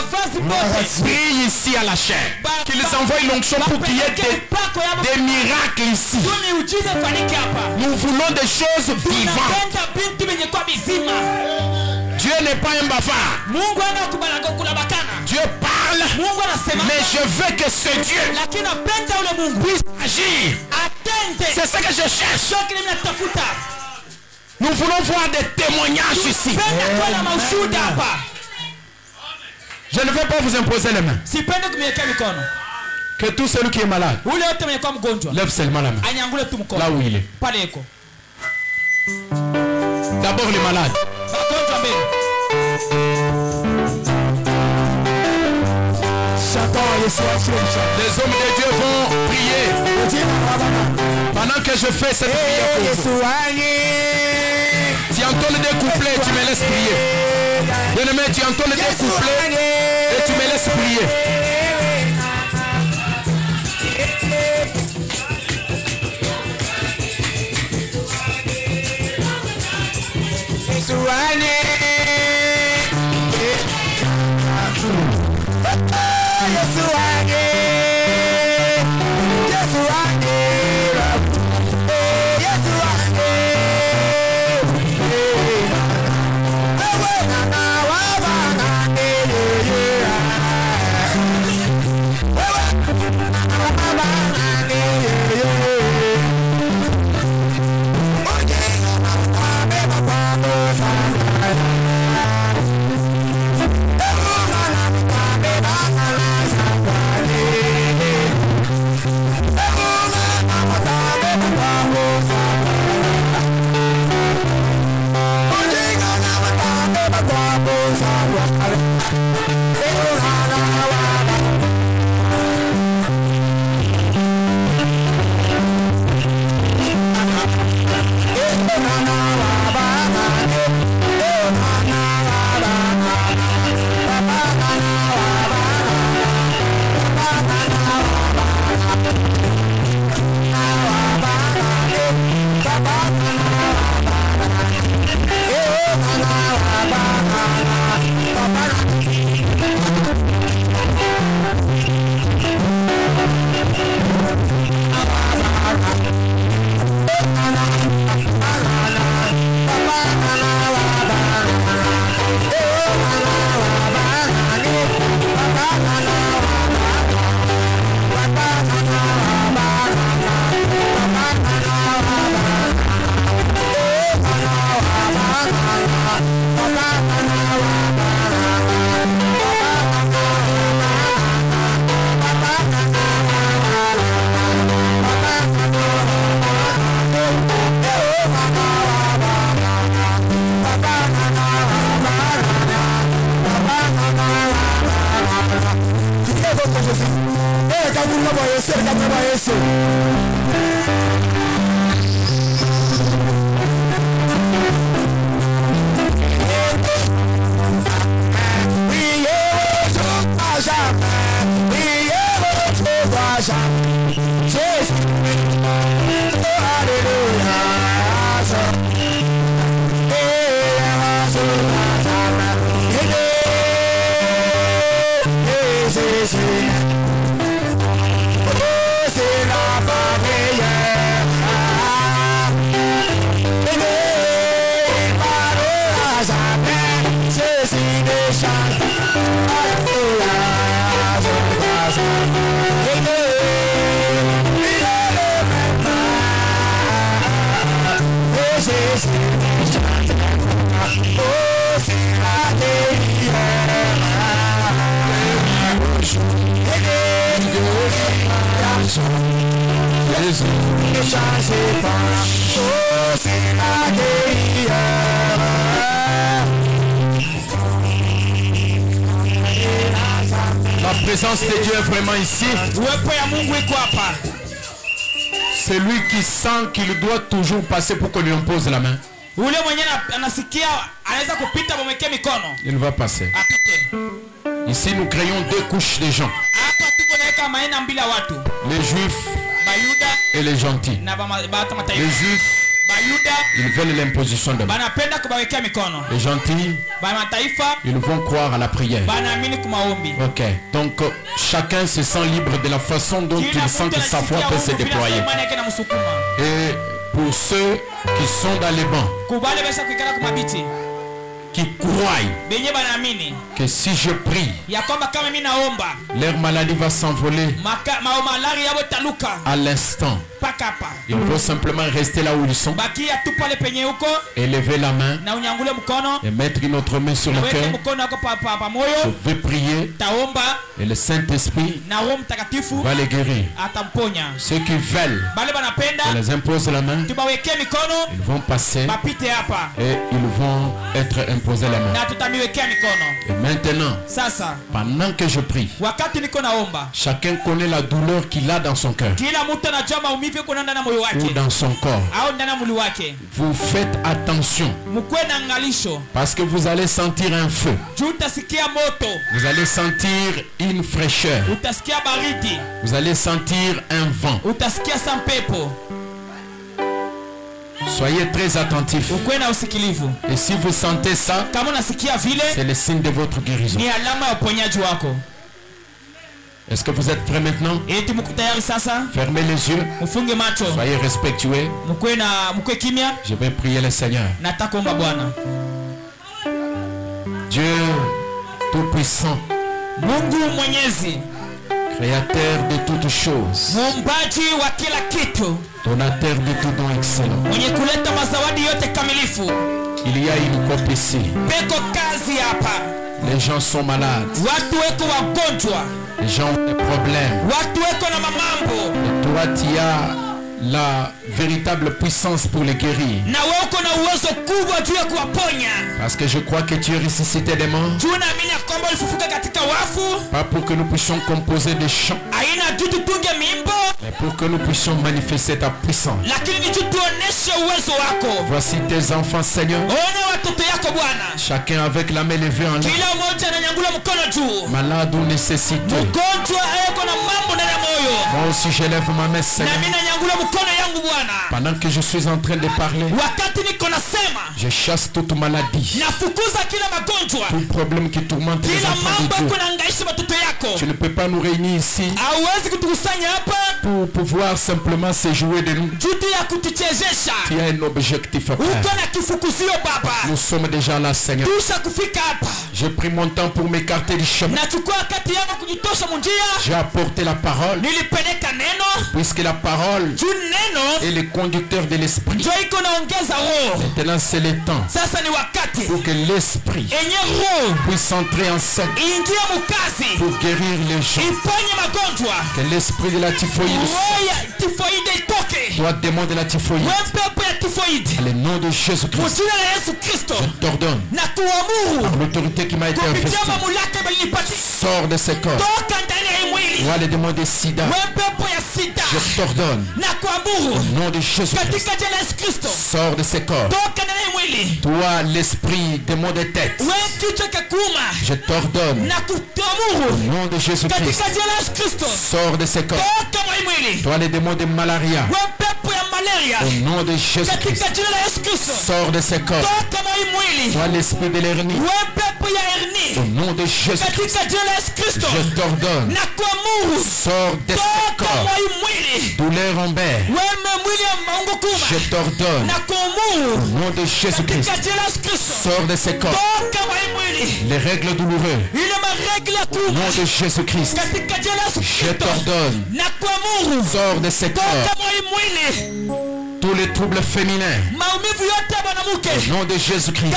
brillent ici à la chair. Qu'ils envoient l'onction pour qu'il y ait des miracles ici. Nous voulons des choses vivantes. Dieu n'est pas un bavard. Dieu parle, mais je veux que ce Dieu puisse agir. C'est ce que je cherche. Nous voulons voir des témoignages ici. Je ne vais pas vous imposer les mains. Que tout celui qui est malade lève seulement la main. Là où il est. D'abord les malades. Les hommes de Dieu vont prier pendant que je fais cette prière pour vous. Tu entends des couplets, tu me laisses prier. Bien-aimé, tu entends des couplets et tu me laisses prier. La présence de Dieu est vraiment ici. C'est lui qui sent qu'il doit toujours passer pour qu'on lui impose la main. Il va passer. Ici nous créons deux couches de gens. Les juifs et les gentils. Les juifs, ils veulent l'imposition de main. Les gentils, ils vont croire à la prière. Ok. Donc chacun se sent libre de la façon dont il sent que sa foi peut se déployer. Et pour ceux qui sont dans les bancs, qui croient que si je prie, leur maladie va s'envoler à l'instant. Il faut simplement rester là où ils sont et lever la main et mettre une autre main sur le cœur. Je vais prier et le Saint-Esprit va les guérir. Ceux qui veulent, on les impose la main, ils vont passer et ils vont être imposés la main. Et maintenant, pendant que je prie, chacun connaît la douleur qu'il a dans son cœur ou dans son corps. Vous faites attention parce que vous allez sentir un feu. Vous allez sentir une fraîcheur. Vous allez sentir un vent. Soyez très attentifs. Et si vous sentez ça, c'est le signe de votre guérison. Est-ce que vous êtes prêts maintenant? Fermez les yeux. Soyez respectueux. Je vais prier le Seigneur. Dieu Tout-Puissant, Créateur de toutes choses, donateur de tout don excellent. Il y a une coupe ici. Les gens sont malades. Les gens ont des problèmes. Et toi, tu as la véritable puissance pour les guérir. Parce que je crois que tu es ressuscité des morts. Pas pour que nous puissions composer des chants, mais pour que nous puissions manifester ta puissance. Voici tes enfants, Seigneur. Chacun avec la main levée en l'air. Malade ou nécessité. Moi aussi je lève ma main, Seigneur. Pendant que je suis en train de parler, je chasse toute maladie, tout problème qui tourmente les enfants de Dieu. Tu ne peux pas nous réunir ici pour pouvoir simplement se jouer de nous. Tu as un objectif à faire. Nous sommes déjà là, Seigneur. J'ai pris mon temps pour m'écarter du chemin. J'ai apporté la parole, puisque la parole est le conducteur de l'esprit. Maintenant c'est le temps pour que l'esprit puisse entrer en scène pour guérir les gens. Que l'esprit de la typhoïde soit démon de la typhoïde. Le nom de Jésus-Christ, je t'ordonne, par l'autorité qui m'a été investie, sors de ce corps Toi les démons de sida, je t'ordonne au nom de Jésus-Christ, sors de ces corps. Toi l'esprit démon de tête, je t'ordonne au nom de Jésus-Christ, sors de ces corps. Toi les démons de malaria, au nom de Jésus-Christ, sors de ces corps. Toi l'esprit de l'hernie, au nom de Jésus-Christ, je t'ordonne, sors de ces corps. Douleur en baie, je t'ordonne, au nom de Jésus-Christ, sors de ces corps. Les règles douloureuses, au nom de Jésus-Christ, je t'ordonne, sors de ces corps. Tous les troubles féminins, au nom de Jésus-Christ,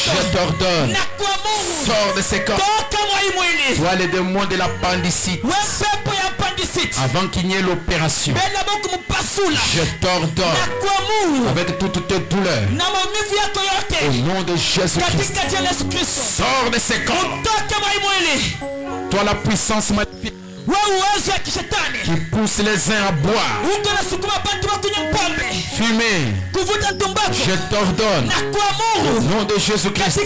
je t'ordonne, sors de ces corps. Toi les démons de l'appendicite, avant qu'il n'y ait l'opération, je t'ordonne, avec toutes tes douleurs, au nom de Jésus-Christ, sors de ces corps. Toi la puissance maléfique qui pousse les uns à boire, fumer, je t'ordonne, au nom de Jésus-Christ,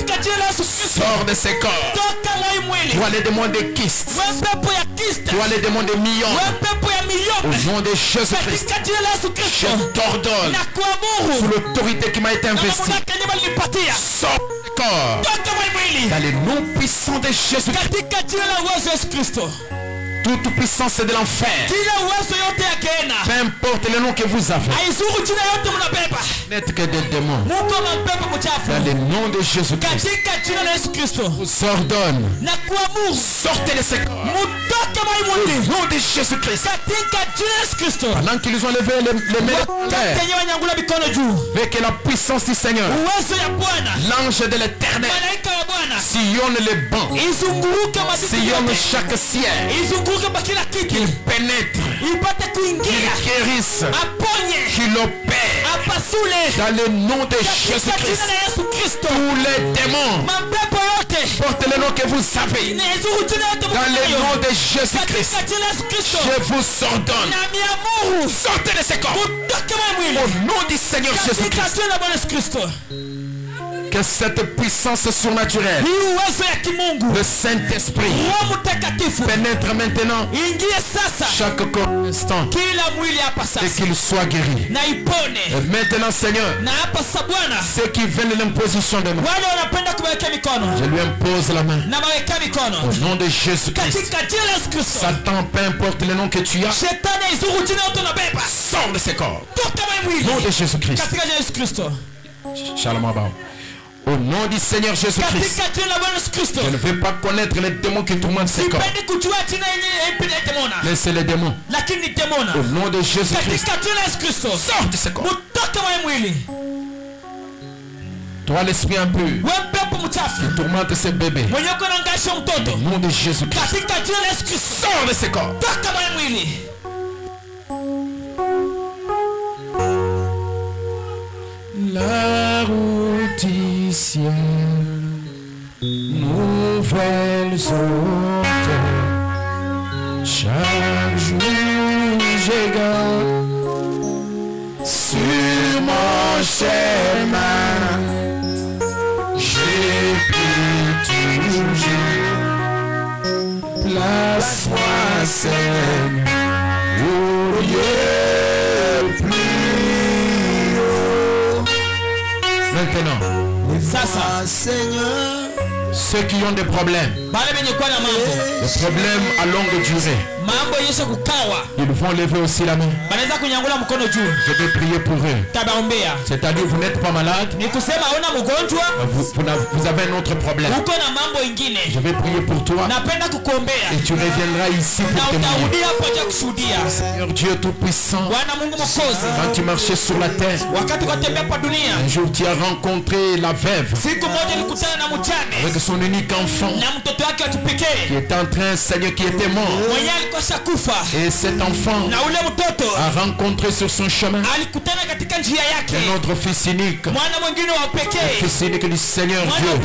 sors de ces corps. Toi les démons de kyste, toi les démons de myome, au nom de Jésus-Christ, je t'ordonne, sous l'autorité qui m'a été investie, sors de ces corps, dans le nom puissant de Jésus-Christ. Toute puissance de l'enfer, peu importe le nom que vous avez, n'êtes que des démons, dans le nom de Jésus-Christ, vous ordonne, sortez de ces corps, au nom de Jésus-Christ. Pendant qu'ils ont levé les mains avec la puissance du Seigneur, l'ange de l'Éternel sillonne les bancs, sillonne chaque siège, qu'il pénètre, qu'il guérisse, qu'il opère, dans le nom de Jésus-Christ. Tous les démons, portez le nom que vous savez, dans le nom de Jésus-Christ, je vous ordonne, sortez de ces corps, au nom du Seigneur Jésus-Christ. Que cette puissance surnaturelle, le Saint-Esprit, pénètre maintenant chaque corps instant et qu'il soit guéri. Et maintenant, Seigneur, ceux qui viennent de l'imposition de main, je lui impose la main au nom de Jésus-Christ. Satan, peu importe le nom que tu as, sors de ces corps au nom de Jésus-Christ. Shalom Abba. Au nom du Seigneur Jésus-Christ, je ne vais pas connaître les démons qui tourmentent ces corps. Mais c'est les démons. Au nom de Jésus-Christ, sors de ces corps. Toi l'esprit impur qui tourmente ces bébés, au nom de Jésus-Christ, sors de ces corps. La route du ciel, nouvelles hauteurs, chaque jour je gagne sur mon chemin, j'ai pu toujours, place-moi Seigneur, au lieu plus. Maintenant, Seigneur, ceux qui ont des problèmes, des problèmes à longue durée, ils vont lever aussi la main. Je vais prier pour eux. C'est-à-dire vous n'êtes pas malade, vous avez un autre problème. Je vais prier pour toi et tu reviendras ici pour témoigner. Seigneur Dieu Tout-Puissant, quand tu marchais sur la terre, un jour tu as rencontré la veuve avec son unique enfant. qui était en train, Seigneur, qui était mort. Et cet enfant a rencontré sur son chemin un autre fils unique, le fils unique du Seigneur Dieu.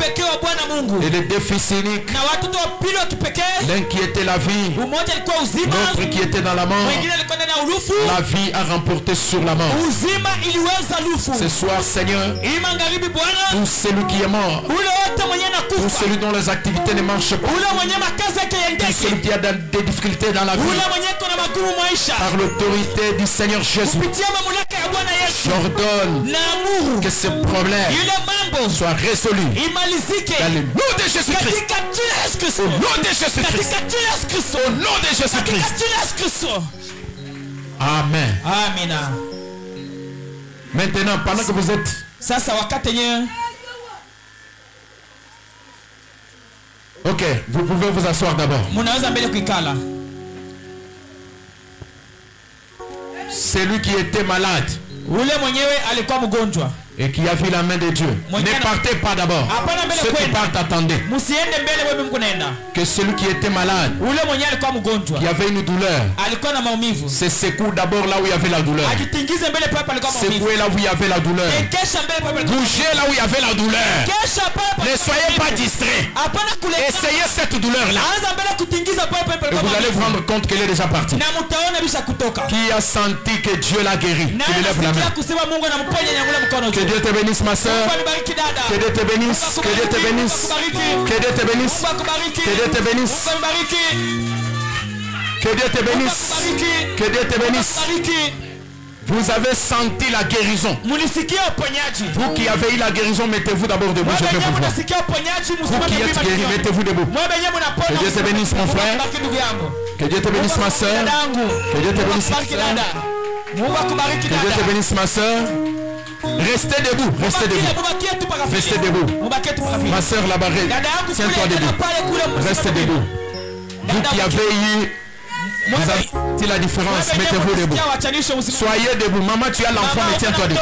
Et les deux fils uniques, l'un qui était la vie, l'autre qui était dans la mort. La vie a remporté sur la mort. Ce soir, Seigneur, pour celui qui est mort, pour celui dont les activités ne marchent pas, pour celui qui a des difficultés dans la vie, par l'autorité du Seigneur Jésus, j'ordonne que ce problème soit résolu dans le nom de Jésus-Christ. Au nom de Jésus-Christ. Au nom de Jésus-Christ. Amen. Amen. Maintenant, pendant que vous êtes ok, vous pouvez vous asseoir d'abord. Celui qui était malade et qui a vu la main de Dieu, ne partez pas d'abord. Ceux qui partent, attendez. Que celui qui était malade, qui avait une douleur, se secoue d'abord là où il y avait la douleur. Secouez là où il y avait la douleur. Bougez là où il y avait la douleur. Ne soyez pas distraits. Essayez cette douleur là. Et vous allez vous rendre compte qu'elle est déjà partie. Qui a senti que Dieu l'a guéri? Il lève la main. Que Dieu te bénisse, ma soeur. Que Dieu te bénisse. Que Dieu te bénisse. Que Dieu te bénisse. Que Dieu te bénisse. Que Dieu te bénisse. Que Dieu te bénisse. Vous avez senti la guérison. Vous qui avez eu la guérison, mettez-vous d'abord debout. Je vais vous voir. Vous qui êtes guéri, mettez-vous debout. Que Dieu te bénisse, mon frère. Que Dieu te bénisse, ma soeur. Que Dieu te bénisse, ma soeur. Que Dieu te bénisse, ma soeur. Restez debout, restez debout. Restez debout. Ma soeur là-bas, tiens-toi debout. Restez debout. Vous qui avez eu, vous avez senti la différence, mettez-vous debout. Soyez debout. Maman, tu as l'enfant, mais tiens-toi debout.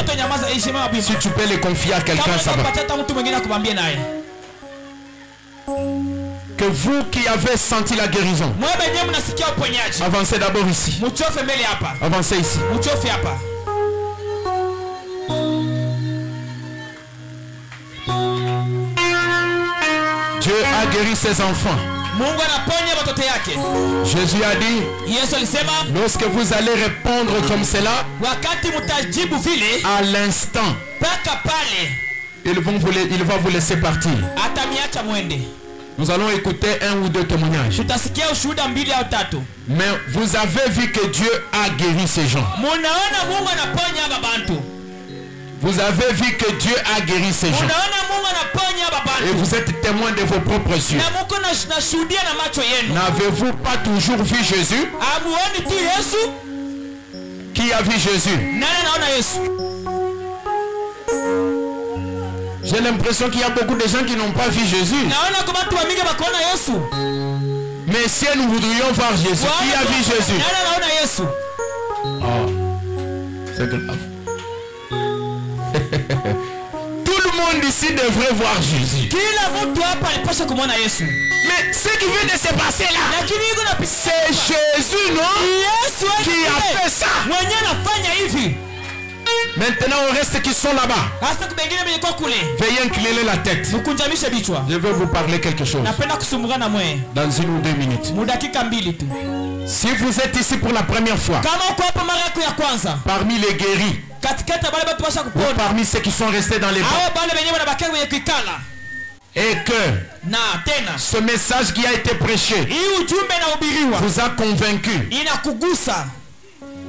Si tu peux le confier à quelqu'un, ça va. Que vous qui avez senti la guérison, avancez d'abord ici. Avancez ici. Dieu a guéri ses enfants. Jésus a dit, lorsque vous allez répondre comme cela, à l'instant, il va vous laisser partir. Nous allons écouter un ou deux témoignages. Mais vous avez vu que Dieu a guéri ces gens. Vous avez vu que Dieu a guéri ces gens. Et vous êtes témoin de vos propres yeux. N'avez-vous pas toujours vu Jésus? Qui a vu Jésus? J'ai l'impression qu'il y a beaucoup de gens qui n'ont pas vu Jésus. Mais si nous voudrions voir Jésus, qui a vu Jésus? Oh, c'est grave. Tout le monde ici devrait voir Jésus. Mais ce qui vient de se passer là, c'est Jésus, non? Qui a fait ça. Maintenant, on reste qui sont là-bas. Veuillez incliner la tête. Je vais vous parler quelque chose. Dans 1 ou 2 minutes. Si vous êtes ici pour la première fois, parmi les guéris, ou parmi ceux qui sont restés dans les bancs, et que ce message qui a été prêché vous a convaincu,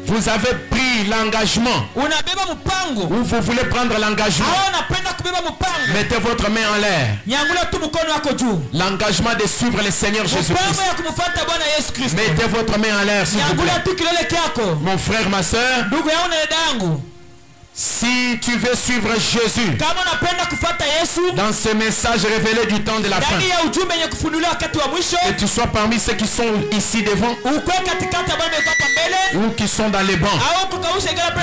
vous avez pris l'engagement, ou vous voulez prendre l'engagement, mettez votre main en l'air. L'engagement de suivre le Seigneur Jésus-Christ. Mettez votre main en l'air, s'il vous plaît. Mon frère, ma soeur, si tu veux suivre Jésus dans ce message révélé du temps de la fin, que tu sois parmi ceux qui sont ici devant ou qui sont dans les bancs,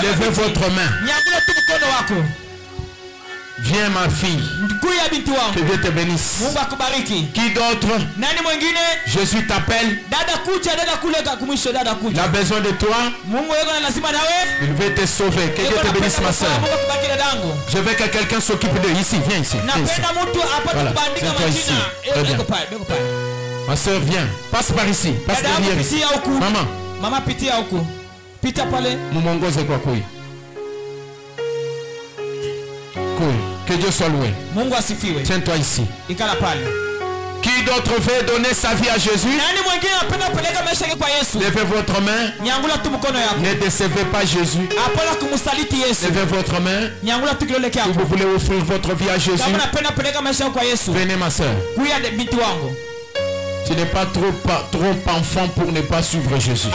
levez votre main. Viens ma fille. Que Dieu te bénisse. Qui d'autre? Jésus t'appelle. Il a besoin de toi. Il veut te sauver. Que Dieu te bénisse ma soeur. Je veux que quelqu'un s'occupe d'eux. Ici, viens ici. Viens ici. Voilà. Viens-toi ici. Très bien. Ma soeur, viens. Passe par ici. Passe derrière ici. Maman. Maman, pitié à Oku. Pitié à Palais. Moumongoze quoi couille. Que Dieu soit loué. Tiens-toi ici. Qui d'autre veut donner sa vie à Jésus? Levez votre main. Ne décevez pas Jésus. Levez votre main. Si vous voulez offrir votre vie à Jésus, venez ma soeur. Tu n'es pas trop enfant pour ne pas suivre Jésus.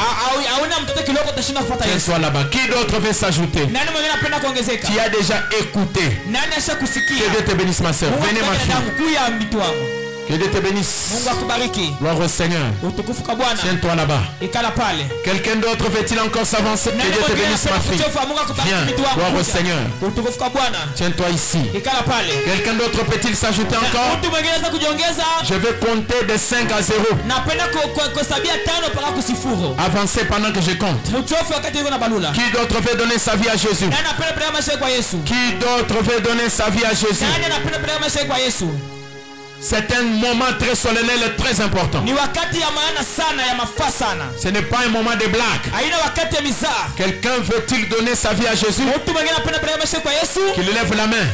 Tiens-toi là-bas. Qui d'autre veut s'ajouter? Tu as déjà écouté. Que Dieu te bénisse ma soeur. Venez ma fille. Que Dieu te bénisse. Gloire au Seigneur. Tiens-toi là-bas. Quelqu'un d'autre veut-il encore s'avancer? Que Dieu te bénisse ma fille. Viens. Gloire au Seigneur. Tiens-toi ici. Quelqu'un d'autre peut-il s'ajouter encore? Je vais compter de 5 à 0. Avancez pendant que je compte. Qui d'autre veut donner sa vie à Jésus? Qui d'autre veut donner sa vie à Jésus? C'est un moment très solennel et très important. Ce n'est pas un moment de blague. Quelqu'un veut-il donner sa vie à Jésus? Qu'il lève la main.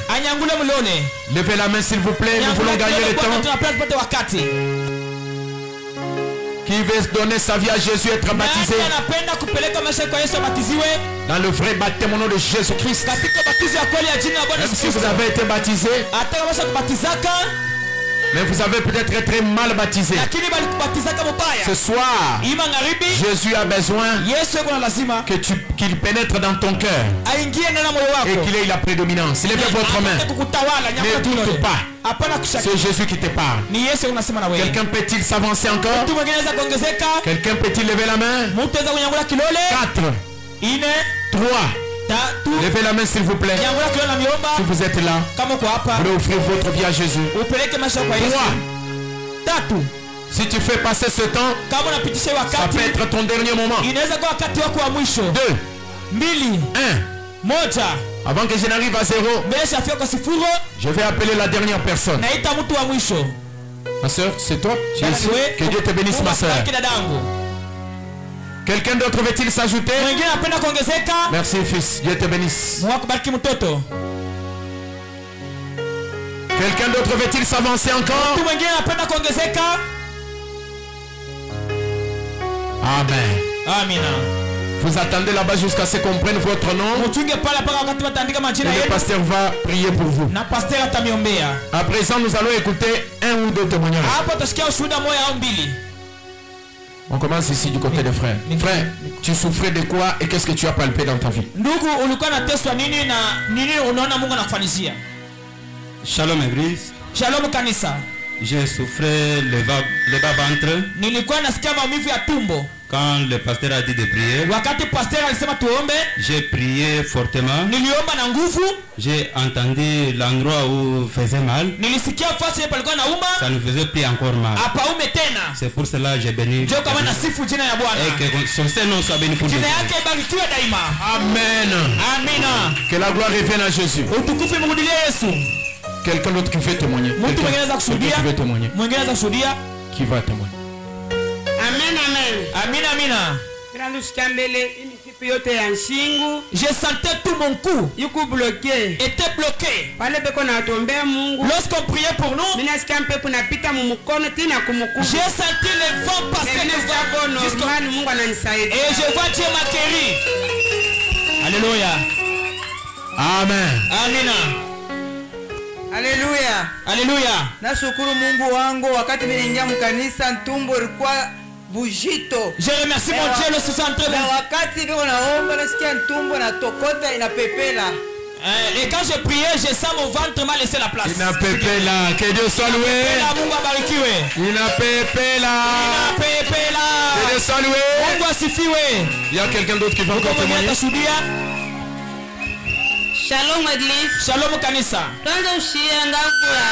Levez la main s'il vous plaît. Nous voulons gagner le temps. Qui veut donner sa vie à Jésus, être baptisé dans le vrai baptême au nom de Jésus-Christ? Même si vous avez été baptisé, mais vous avez peut-être été mal baptisé. Ce soir, Jésus a besoin qu'il pénètre dans ton cœur et qu'il ait la prédominance. Levez votre main. Ne doute pas. C'est Jésus qui te parle. Quelqu'un peut-il s'avancer encore? Quelqu'un peut-il lever la main? 4, 3. Levez la main s'il vous plaît. Si vous êtes là, vous voulez offrir votre vie à Jésus. 3. Si tu fais passer ce temps, ça peut être ton dernier moment. 2. 1. Avant que je n'arrive à 0, je vais appeler la dernière personne. Ma soeur, c'est toi? Tu es ici? Que Dieu te bénisse ma soeur. Quelqu'un d'autre veut-il s'ajouter? Merci fils, Dieu te bénisse. Quelqu'un d'autre veut-il s'avancer encore? Amen. Vous attendez là-bas jusqu'à ce qu'on prenne votre nom. Et le pasteur va prier pour vous. À présent, nous allons écouter un ou deux témoignages. On commence ici du côté des frères. Frère, tu souffrais de quoi et qu'est-ce que tu as palpé dans ta vie? Shalom Église. Shalom Kanisa. J'ai souffert le bas-ventre. Quand le pasteur a dit de prier, j'ai prié fortement. J'ai entendu l'endroit où faisait mal. Ça ne faisait plus encore mal. C'est pour cela que j'ai béni. Et que son nom soit béni pour nous. Amen. Que la gloire revienne à Jésus. Quelqu'un d'autre qui veut témoigner. Qui veut témoigner. Qui va témoigner. Amina. Je sentais tout mon cou était bloqué. Lorsqu'on priait pour nous, j'ai senti le vent passer et je vois Dieu m'acquérir. Alléluia. Amen. Alléluia. Nashukuru Mungu wangu wakati niliingia mkanisa ntumbo ilikuwa bujito. Je remercie mon Dieu le centre. Na wakati niko naomba nasikia ntumbo na tokota inapepela. Et quand je priais, je sens mon ventre m'a laissé la place. Inapepela. Que Dieu soit loué. Mungu abarikiwe. Inapepela. Que Dieu soit loué. Mungu asifiwe. Il y a quelqu'un d'autre qui va encore témoigner. Shalom Église. Shalom kanisa. Kwanza ushia ngakula.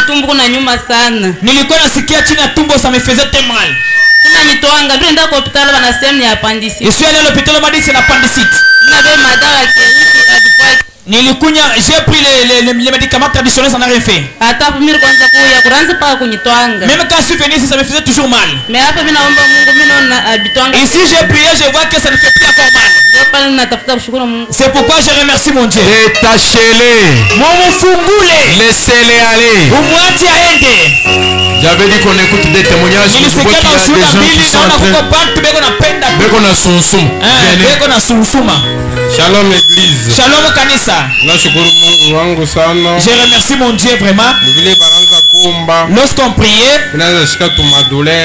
Tumbo na nyuma sana. Nilikuwa nasikia chini ya tumbo ça me faisait très mal. Kuna nitoanga vile ndako hospitali wanasema ni appendicite. Je suis allé à l'hôpital m'a dit c'est l'appendicite. Na be madawa kienyeji adipoi. Nilikunya j'ai pris les médicaments traditionnels ça n'a rien fait. Hata mimi kwanza kuanza paka kunitwanga. Même quand je suis venu ici ça me faisait toujours mal. Mais hapa mimi naomba Mungu mimi naona abitwanga. Ici j'ai prié je vois que ça ne fait plus encore mal. C'est pourquoi je remercie mon Dieu. Détachez-les. Laissez-les aller. J'avais dit qu'on écoute des témoignages. Je vois qu'il y a des gens qui sont en train. Shalom Église. Shalom kanisa. Je remercie mon Dieu vraiment. Lorsqu'on priait,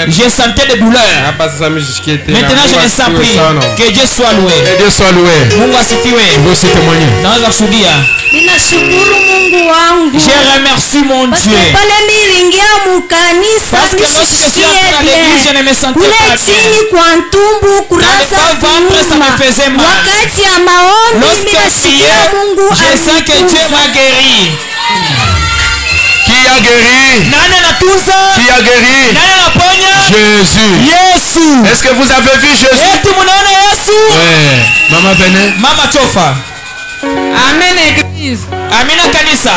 j'ai senti des douleurs. Maintenant je me sens plus. Que Dieu soit loué. Que Dieu soit loué. Mungu asifiwe. Vous aussi témoigner. Naweza kushuhudia. Ninashukuru Mungu wangu. Je remercie mon Dieu. Pale niliingia mukanisa. Parce que lorsque je suis entré à l'église, je ne me sentais pas bien. Chini kwa ntumbu kurasa ventre, ça me faisait mal. Wakati ya maombi lorsque je priais, je sens que Dieu m'a guéri. Qui a guéri? Qui a guéri? Jésus. Jésus. Est-ce que vous avez vu Jésus? Ouais. Maman venez. Mama Chofa. Amen Église. Amina kanisa.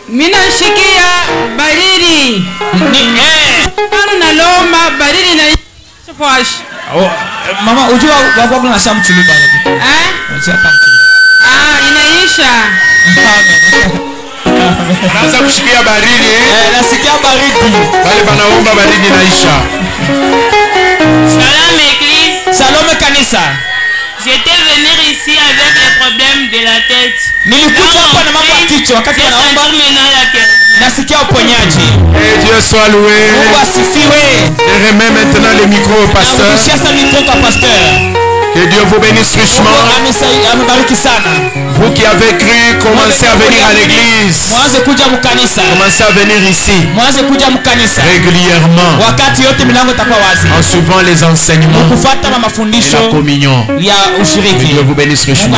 Mina shikia baridi. Na loma baridi na fash. Oh, mama unajua wako na sham chuluba. Inaisha. Naanza kushikia baridi. Nasikia baridi. Bali banaomba baridi naisha. Shalom Église. Shalom kanisa. J'étais venu ici avec les problèmes de la tête. Nilikuja hapa na mambo ya kichwa wakati naomba. Nasikia uponyaji. Et Dieu soit loué. Mungu asifiwe. Je remets maintenant le micro au pasteur. Que Dieu vous bénisse richement. Vous qui avez cru, commencez à venir à l'église. Commencez à venir ici régulièrement en suivant les enseignements et la communion. Que Dieu vous bénisse richement.